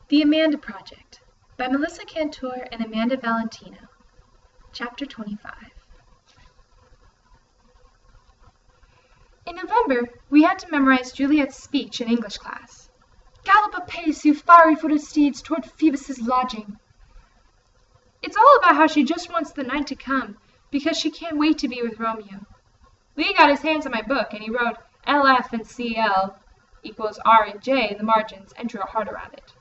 The Amanda Project by Melissa Kantor and Amanda Valentino. Chapter 25. In November, we had to memorize Juliet's speech in English class. Gallop apace, you fiery-footed steeds, toward Phoebus's lodging. It's all about how she just wants the night to come, because she can't wait to be with Romeo. Lee got his hands on my book, and he wrote LF and CL equals R and J in the margins, and drew a heart around it.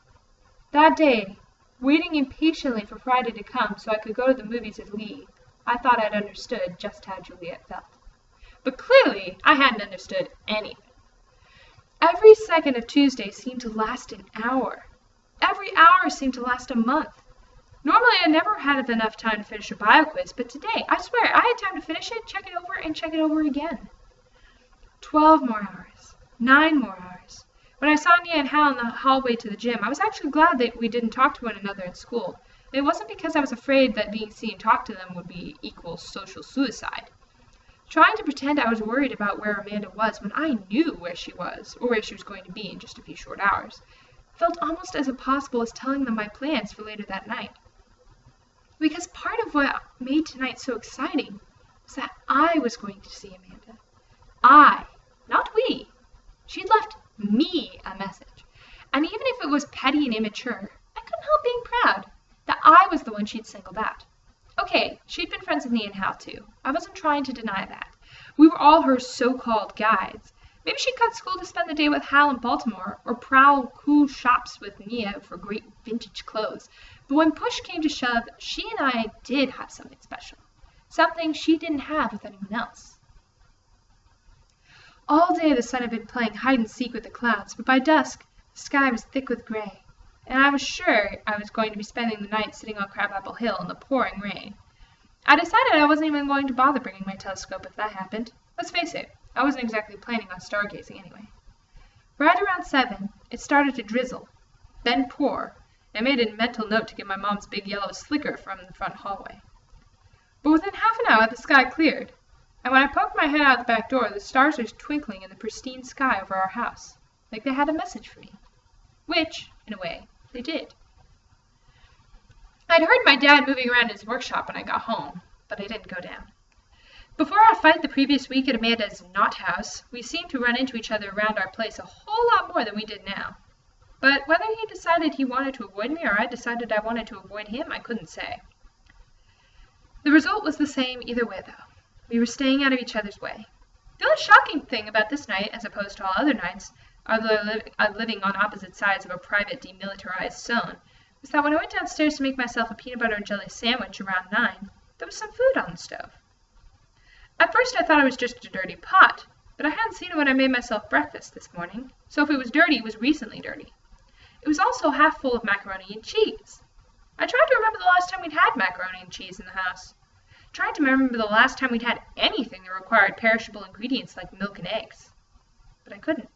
That day, waiting impatiently for Friday to come so I could go to the movies with Lee, I thought I'd understood just how Juliet felt. But clearly, I hadn't understood anything. Every second of Tuesday seemed to last an hour. Every hour seemed to last a month. Normally, I never had enough time to finish a bio quiz, but today, I swear, I had time to finish it, check it over, and check it over again. 12 more hours. 9 more hours. When I saw Nia and Hal in the hallway to the gym, I was actually glad that we didn't talk to one another in school. It wasn't because I was afraid that being seen talk to them would be equal social suicide. Trying to pretend I was worried about where Amanda was when I knew where she was, or where she was going to be in just a few short hours, felt almost as impossible as telling them my plans for later that night. Because part of what made tonight so exciting was that I was going to see Amanda. I, not we. She'd left me a message. And even if it was petty and immature, I couldn't help being proud that I was the one she'd singled out. Okay, she'd been friends with Nia and Hal too. I wasn't trying to deny that. We were all her so-called guides. Maybe she'd cut school to spend the day with Hal in Baltimore, or prowl cool shops with Nia for great vintage clothes. But when push came to shove, she and I did have something special. Something she didn't have with anyone else. All day the sun had been playing hide-and-seek with the clouds, but by dusk the sky was thick with gray, and I was sure I was going to be spending the night sitting on Crabapple Hill in the pouring rain. I decided I wasn't even going to bother bringing my telescope if that happened. Let's face it, I wasn't exactly planning on stargazing anyway. Right around 7, it started to drizzle, then pour, and I made a mental note to get my mom's big yellow slicker from the front hallway. But within half an hour the sky cleared, and when I poked my head out the back door, the stars were twinkling in the pristine sky over our house, like they had a message for me. Which, in a way, they did. I'd heard my dad moving around in his workshop when I got home, but I didn't go down. Before our fight the previous week at Amanda's Not House, we seemed to run into each other around our place a whole lot more than we did now. But whether he decided he wanted to avoid me or I decided I wanted to avoid him, I couldn't say. The result was the same either way, though. We were staying out of each other's way. The only shocking thing about this night, as opposed to all other nights, living on opposite sides of a private demilitarized zone, was that when I went downstairs to make myself a peanut butter and jelly sandwich around 9, there was some food on the stove. At first I thought it was just a dirty pot, but I hadn't seen it when I made myself breakfast this morning, so if it was dirty, it was recently dirty. It was also half full of macaroni and cheese. I tried to remember the last time we'd had macaroni and cheese in the house. Tried to remember the last time we'd had anything that required perishable ingredients like milk and eggs. But I couldn't.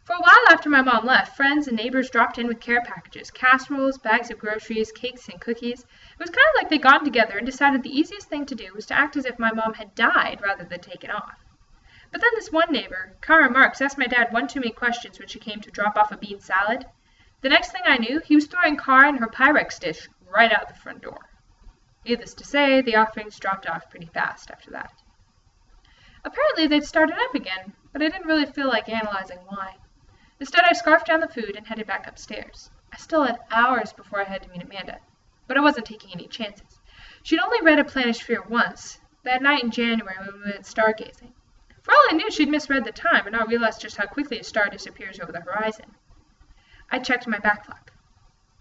For a while after my mom left, friends and neighbors dropped in with care packages, casseroles, bags of groceries, cakes, and cookies. It was kind of like they'd gotten together and decided the easiest thing to do was to act as if my mom had died rather than taken off. But then this one neighbor, Cara Marks, asked my dad one too many questions when she came to drop off a bean salad. The next thing I knew, he was throwing Cara and her Pyrex dish right out the front door. Needless to say, the offerings dropped off pretty fast after that. Apparently they'd started up again, but I didn't really feel like analyzing why. Instead, I scarfed down the food and headed back upstairs. I still had hours before I had to meet Amanda, but I wasn't taking any chances. She'd only read a planisphere once, that night in January when we went stargazing. For all I knew, she'd misread the time and not realized just how quickly a star disappears over the horizon. I checked my backlock.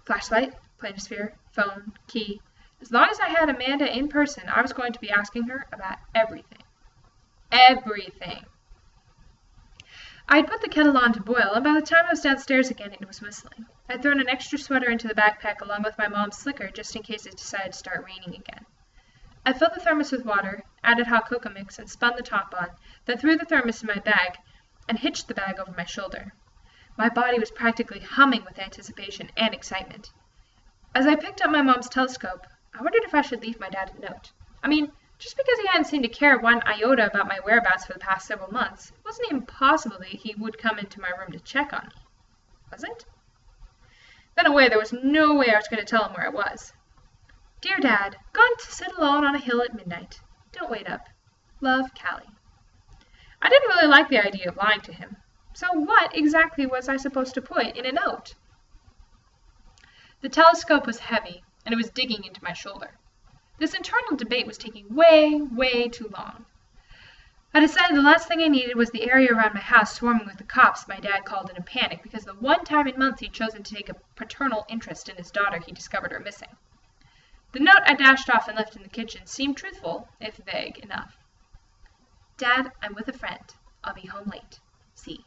Flashlight, planisphere, phone, key. As long as I had Amanda in person, I was going to be asking her about everything. Everything. I had put the kettle on to boil, and by the time I was downstairs again, it was whistling. I'd thrown an extra sweater into the backpack along with my mom's slicker just in case it decided to start raining again. I filled the thermos with water, added hot cocoa mix, and spun the top on, then threw the thermos in my bag and hitched the bag over my shoulder. My body was practically humming with anticipation and excitement. As I picked up my mom's telescope, I wondered if I should leave my dad a note. I mean, just because he hadn't seemed to care one iota about my whereabouts for the past several months, it wasn't even possible that he would come into my room to check on me. Was it? Then away, there was no way I was going to tell him where I was. Dear Dad, gone to sit alone on a hill at midnight. Don't wait up. Love, Callie. I didn't really like the idea of lying to him. So what exactly was I supposed to put in a note? The telescope was heavy, and it was digging into my shoulder. This internal debate was taking way too long. I decided the last thing I needed was the area around my house swarming with the cops my dad called in a panic because the one time in months he'd chosen to take a paternal interest in his daughter he discovered her missing. The note I dashed off and left in the kitchen seemed truthful, if vague enough. Dad, I'm with a friend. I'll be home late. See.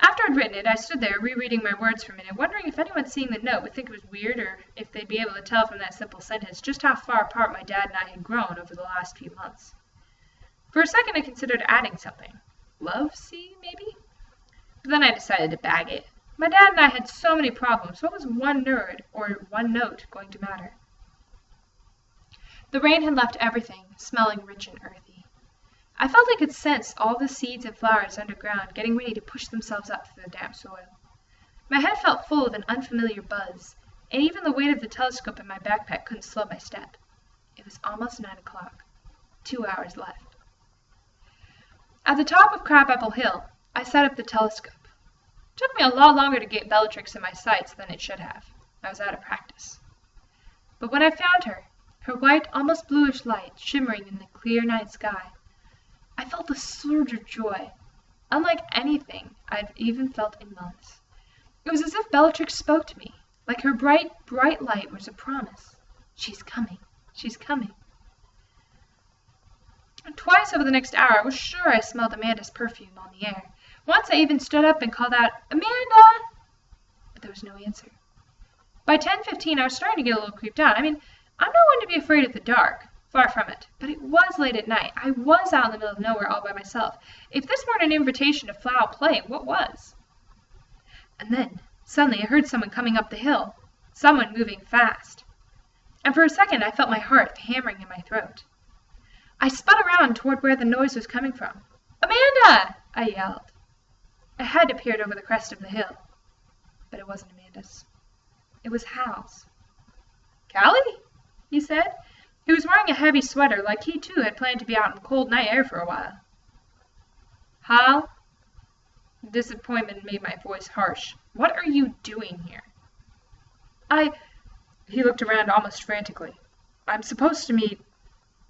After I'd written it, I stood there rereading my words for a minute, wondering if anyone seeing the note would think it was weird or if they'd be able to tell from that simple sentence just how far apart my dad and I had grown over the last few months. For a second I considered adding something. Love, see, maybe? But then I decided to bag it. My dad and I had so many problems. What was one word or one note going to matter? The rain had left everything smelling rich and earthy. I felt I could sense all the seeds and flowers underground getting ready to push themselves up through the damp soil. My head felt full of an unfamiliar buzz, and even the weight of the telescope in my backpack couldn't slow my step. It was almost 9 o'clock. 2 hours left. At the top of Crabapple Hill, I set up the telescope. It took me a lot longer to get Bellatrix in my sights than it should have. I was out of practice. But when I found her, her white, almost bluish light shimmering in the clear night sky, I felt a surge of joy, unlike anything I'd even felt in months. It was as if Bellatrix spoke to me, like her bright light was a promise. She's coming. She's coming. Twice over the next hour, I was sure I smelled Amanda's perfume on the air. Once I even stood up and called out, "Amanda!" But there was no answer. By 10:15, I was starting to get a little creeped out. I mean, I'm not one to be afraid of the dark. Far from it. But it was late at night. I was out in the middle of nowhere all by myself. If this weren't an invitation to foul play, what was? And then, suddenly, I heard someone coming up the hill. Someone moving fast. And for a second, I felt my heart hammering in my throat. I spun around toward where the noise was coming from. "Amanda!" I yelled. A head appeared over the crest of the hill. But it wasn't Amanda's. It was Hal's. "Callie?" he said. He was wearing a heavy sweater, like he too had planned to be out in the cold night air for a while. "Hal?" Disappointment made my voice harsh. "What are you doing here?" He looked around almost frantically. "I'm supposed to meet..."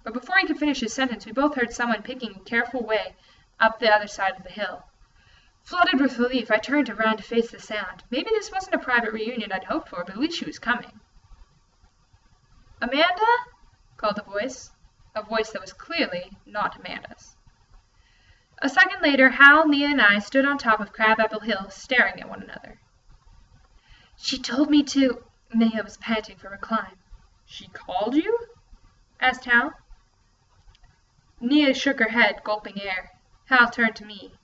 But before he could finish his sentence, we both heard someone picking a careful way up the other side of the hill. Flooded with relief, I turned around to face the sound. Maybe this wasn't a private reunion I'd hoped for, but at least she was coming. "Amanda?" called a voice that was clearly not Amanda's. A second later, Hal, Nia, and I stood on top of Crabapple Hill, staring at one another. "She told me to..." Nia was panting from her climb. "She called you?" asked Hal. Nia shook her head, gulping air. Hal turned to me.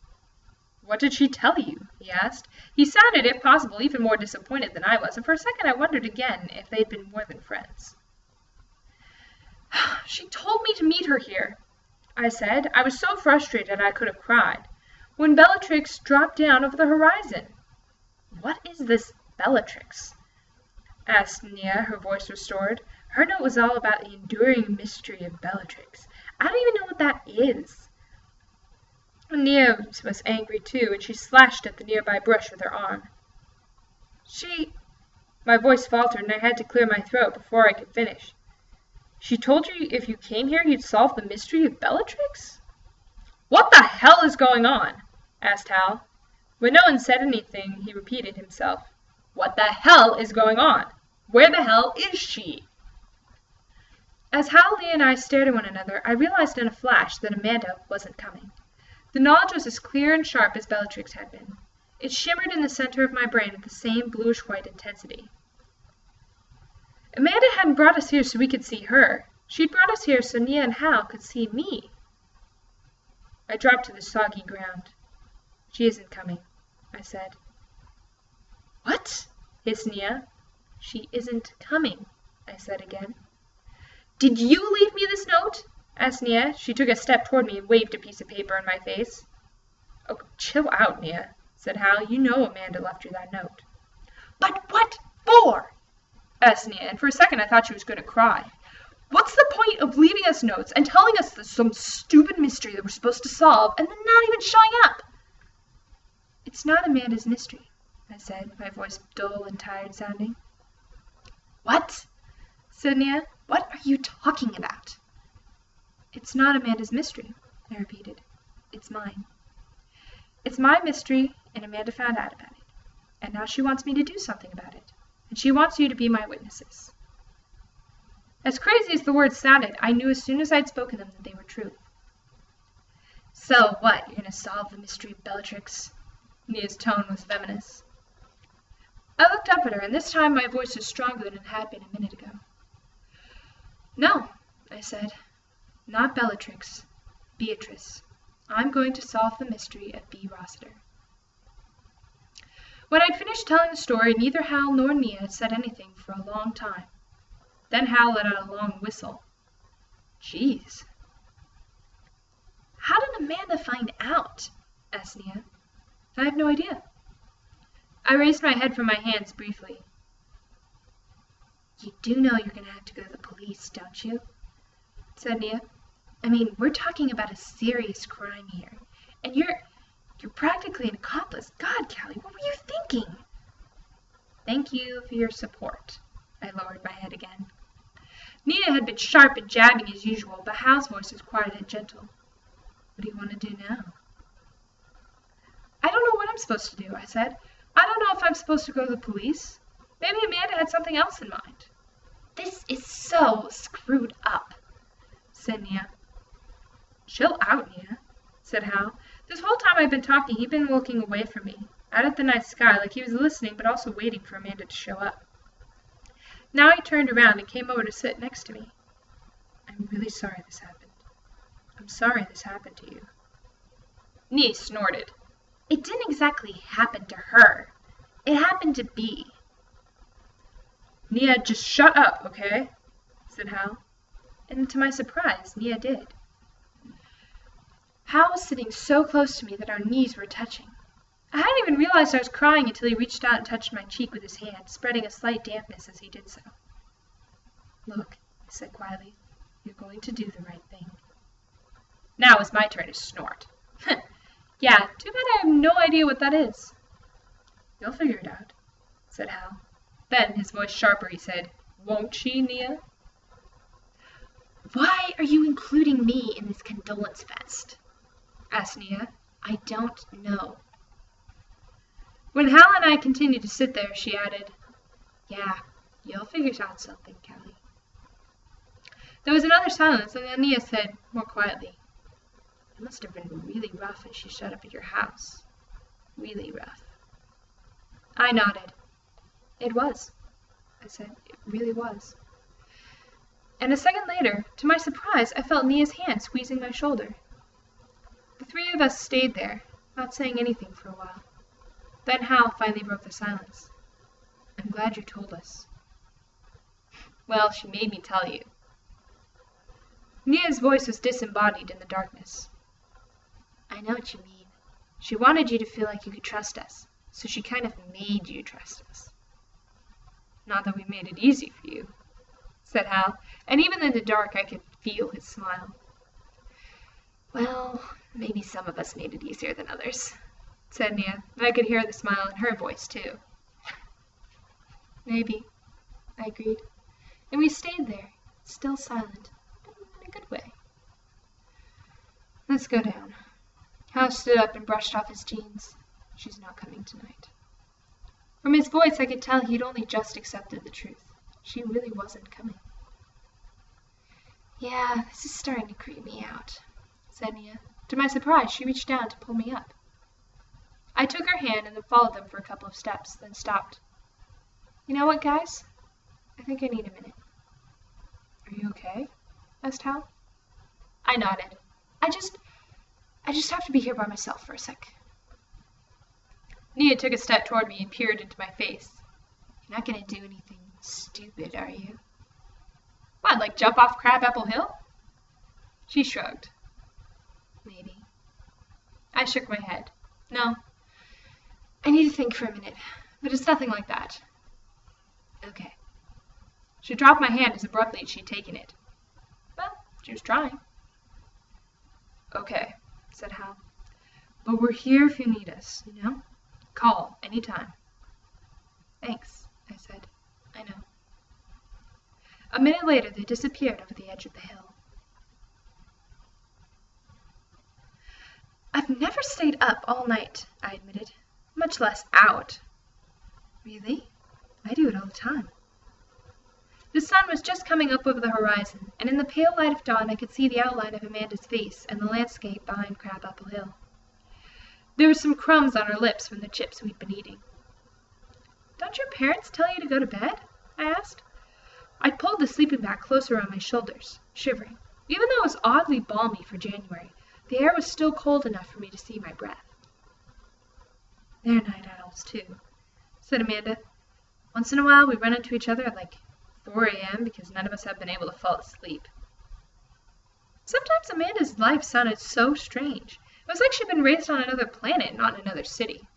"What did she tell you?" he asked. He sounded, if possible, even more disappointed than I was, and for a second I wondered again if they'd been more than friends. "She told me to meet her here," I said. I was so frustrated I could have cried. "When Bellatrix dropped down over the horizon." "What is this Bellatrix?" asked Nia, her voice restored. Her note was all about the enduring mystery of Bellatrix. I don't even know what that is. Nia was angry too, and she slashed at the nearby brush with her arm. My voice faltered, and I had to clear my throat before I could finish. "She told you if you came here you'd solve the mystery of Bellatrix?" "What the hell is going on?" asked Hal. When no one said anything, he repeated himself. "What the hell is going on? Where the hell is she?" As Hal, Lee, and I stared at one another, I realized in a flash that Amanda wasn't coming. The knowledge was as clear and sharp as Bellatrix had been. It shimmered in the center of my brain with the same bluish-white intensity. Amanda hadn't brought us here so we could see her. She'd brought us here so Nia and Hal could see me. I dropped to the soggy ground. "She isn't coming," I said. "What?" hissed Nia. "She isn't coming," I said again. "Did you leave me this note?" asked Nia. She took a step toward me and waved a piece of paper in my face. "Oh, chill out, Nia," said Hal. "You know Amanda left you that note." But what for? Asked Nia, and for a second I thought she was going to cry. What's the point of leaving us notes and telling us there's some stupid mystery that we're supposed to solve and then not even showing up? It's not Amanda's mystery, I said, my voice dull and tired sounding. What? Said Nia. What are you talking about? It's not Amanda's mystery, I repeated. It's mine. It's my mystery, and Amanda found out about it. And now she wants me to do something about it. And she wants you to be my witnesses. As crazy as the words sounded, I knew as soon as I'd spoken them that they were true. So what, you're going to solve the mystery of Bellatrix? Nia's tone was venomous. I looked up at her, and this time my voice was stronger than it had been a minute ago. No, I said. Not Bellatrix. Beatrice. I'm going to solve the mystery of B. Rossiter. When I'd finished telling the story, neither Hal nor Nia had said anything for a long time. Then Hal let out a long whistle. Jeez. How did Amanda find out? Asked Nia. I have no idea. I raised my head from my hands briefly. You do know you're going to have to go to the police, don't you? Said Nia. I mean, we're talking about a serious crime here. And you're practically an accomplice. God, Callie, what were you thinking? Thank you for your support. I lowered my head again. Nia had been sharp and jabbing as usual, but Hal's voice was quiet and gentle. What do you want to do now? I don't know what I'm supposed to do, I said. I don't know if I'm supposed to go to the police. Maybe Amanda had something else in mind. This is so screwed up, said Nia. Chill out, Nia, said Hal. This whole time I've been talking, he'd been looking away from me, out at the night sky, like he was listening but also waiting for Amanda to show up. Now he turned around and came over to sit next to me. I'm really sorry this happened. I'm sorry this happened to you. Nia snorted. It didn't exactly happen to her. It happened to B. Nia, just shut up, okay? Said Hal. And to my surprise, Nia did. Hal was sitting so close to me that our knees were touching. I hadn't even realized I was crying until he reached out and touched my cheek with his hand, spreading a slight dampness as he did so. Look, he said quietly, you're going to do the right thing. Now it's my turn to snort. Yeah, too bad I have no idea what that is. You'll figure it out, said Hal. Then, his voice sharper, he said, Won't she, Nia? Why are you including me in this condolence fest? Asked Nia. I don't know. When Hal and I continued to sit there, she added, Yeah, you'll figure out something, Callie. There was another silence, and then Nia said, more quietly, It must have been really rough when she showed up at your house. Really rough. I nodded. It was, I said. It really was. And a second later, to my surprise, I felt Nia's hand squeezing my shoulder. The three of us stayed there, not saying anything for a while. Then Hal finally broke the silence. I'm glad you told us. Well, she made me tell you. Nia's voice was disembodied in the darkness. I know what you mean. She wanted you to feel like you could trust us, so she kind of made you trust us. Not that we made it easy for you, said Hal, and even in the dark I could feel his smile. Well, maybe some of us made it easier than others, said Nia, and I could hear the smile in her voice, too. Maybe, I agreed, and we stayed there, still silent, but in a good way. Let's go down. Hal stood up and brushed off his jeans. She's not coming tonight. From his voice I could tell he'd only just accepted the truth. She really wasn't coming. Yeah, this is starting to creep me out, said Nia. To my surprise, she reached down to pull me up. I took her hand and then followed them for a couple of steps, then stopped. You know what, guys? I think I need a minute. Are you okay? Asked Hal. I nodded. I just have to be here by myself for a sec. Nia took a step toward me and peered into my face. You're not going to do anything stupid, are you? What, like jump off Crabapple Hill? She shrugged. Maybe. I shook my head. No. I need to think for a minute, but it's nothing like that. Okay. She dropped my hand as abruptly as she'd taken it. Well, she was trying. Okay, said Hal. But we're here if you need us, you know? Call anytime. Thanks, I said. I know. A minute later, they disappeared over the edge of the hill. I've never stayed up all night, I admitted, much less out. Really? I do it all the time. The sun was just coming up over the horizon, and in the pale light of dawn I could see the outline of Amanda's face and the landscape behind Crabapple Hill. There were some crumbs on her lips from the chips we'd been eating. Don't your parents tell you to go to bed? I asked. I pulled the sleeping bag closer around my shoulders, shivering. Even though it was oddly balmy for January, the air was still cold enough for me to see my breath. They're night owls, too, said Amanda. Once in a while we run into each other at like 4 a.m. because none of us have been able to fall asleep. Sometimes Amanda's life sounded so strange. It was like she'd been raised on another planet, not in another city.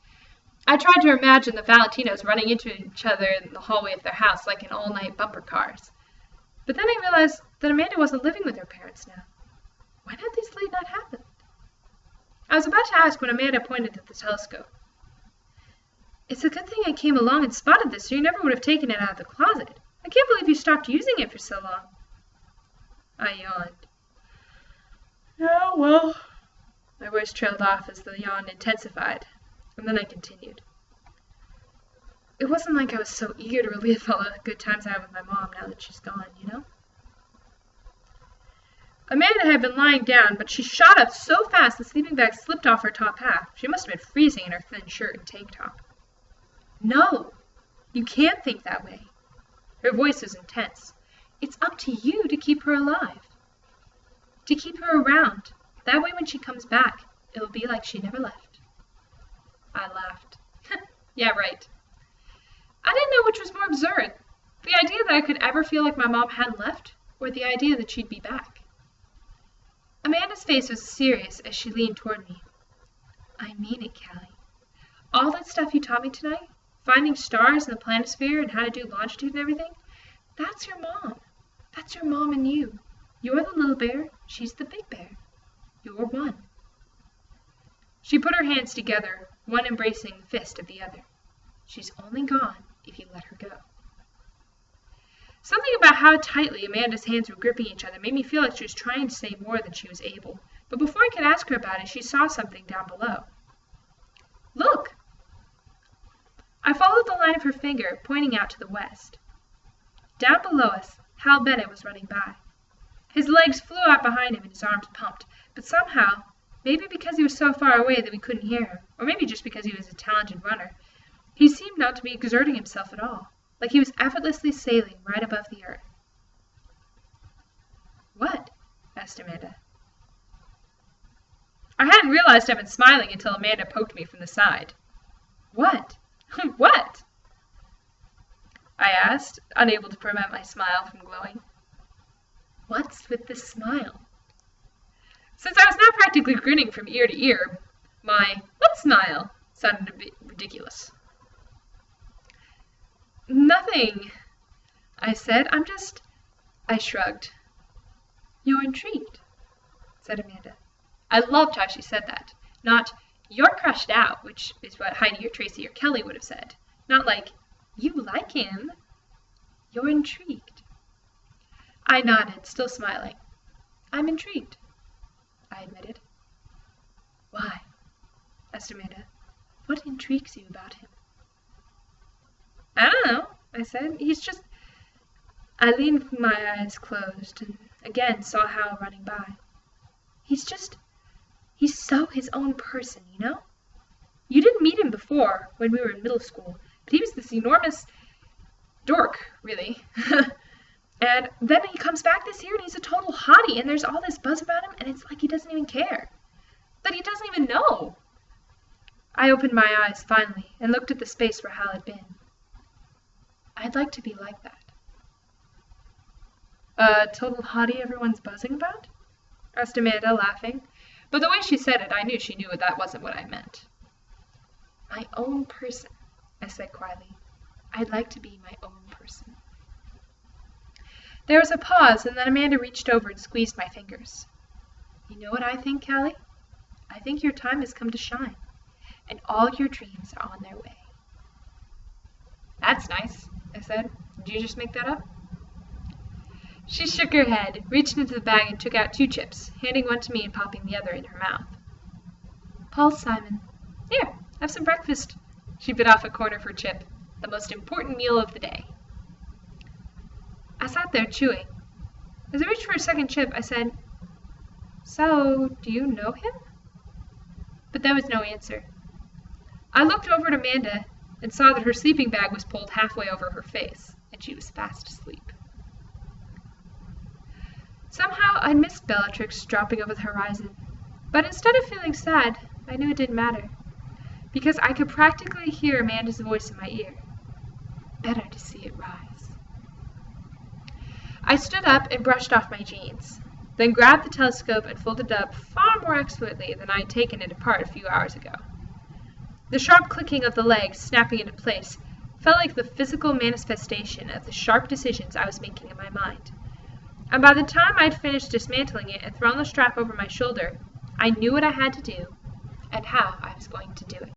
I tried to imagine the Valentinos running into each other in the hallway of their house like in all-night bumper cars. But then I realized that Amanda wasn't living with her parents now. When had this late night happened? I was about to ask when Amanda pointed at the telescope. It's a good thing I came along and spotted this, or you never would have taken it out of the closet. I can't believe you stopped using it for so long. I yawned. Yeah, well. My voice trailed off as the yawn intensified, and then I continued. It wasn't like I was so eager to relive all the good times I had with my mom now that she's gone, you know? Amanda had been lying down, but she shot up so fast the sleeping bag slipped off her top half. She must have been freezing in her thin shirt and tank top. No, you can't think that way. Her voice was intense. It's up to you to keep her alive. To keep her around. That way when she comes back, it'll be like she never left. I laughed. Yeah, right. I didn't know which was more absurd. The idea that I could ever feel like my mom hadn't left, or the idea that she'd be back. Amanda's face was serious as she leaned toward me. I mean it, Callie. All that stuff you taught me tonight, finding stars in the planisphere and how to do longitude and everything, that's your mom. That's your mom and you. You're the little bear, she's the big bear. You're one. She put her hands together, one embracing the fist of the other. She's only gone if you let her go. Something about how tightly Amanda's hands were gripping each other made me feel like she was trying to say more than she was able. But before I could ask her about it, she saw something down below. Look! I followed the line of her finger, pointing out to the west. Down below us, Hal Bennett was running by. His legs flew out behind him and his arms pumped, but somehow, maybe because he was so far away that we couldn't hear him, or maybe just because he was a talented runner, he seemed not to be exerting himself at all, like he was effortlessly sailing right above the earth. What? Asked Amanda. I hadn't realized I'd been smiling until Amanda poked me from the side. What? What? I asked, unable to prevent my smile from glowing. What's with this smile? Since I was now practically grinning from ear to ear, my what smile sounded a bit ridiculous. Nothing, I said. I shrugged. You're intrigued, said Amanda. I loved how she said that. Not, you're crushed out, which is what Heidi or Tracy or Kelly would have said. Not like, you like him. You're intrigued. I nodded, still smiling. I'm intrigued, I admitted. Why? Asked Amanda. What intrigues you about him? I don't know, I said. I leaned with my eyes closed and again saw Hal running by. He's so his own person, you know? You didn't meet him before, when we were in middle school, but he was this enormous dork, really. And then he comes back this year and he's a total hottie, and there's all this buzz about him, and it's like he doesn't even care. That he doesn't even know. I opened my eyes finally and looked at the space where Hal had been. I'd like to be like that. A total hottie everyone's buzzing about? Asked Amanda, laughing. But the way she said it, I knew she knew that wasn't what I meant. My own person, I said quietly. I'd like to be my own person. There was a pause, and then Amanda reached over and squeezed my fingers. You know what I think, Callie? I think your time has come to shine, and all your dreams are on their way. That's nice, I said. Did you just make that up? She shook her head, reached into the bag and took out 2 chips, handing one to me and popping the other in her mouth. Paul Simon. Here, have some breakfast. She bit off a corner of her chip, the most important meal of the day. I sat there chewing. As I reached for a second chip, I said, So, do you know him? But there was no answer. I looked over at Amanda and saw that her sleeping bag was pulled halfway over her face, and she was fast asleep. Somehow I missed Bellatrix dropping over the horizon, but instead of feeling sad, I knew it didn't matter, because I could practically hear Amanda's voice in my ear. Better to see it rise. I stood up and brushed off my jeans, then grabbed the telescope and folded it up far more expertly than I had taken it apart a few hours ago. The sharp clicking of the legs snapping into place felt like the physical manifestation of the sharp decisions I was making in my mind. And by the time I'd finished dismantling it and thrown the strap over my shoulder, I knew what I had to do and how I was going to do it.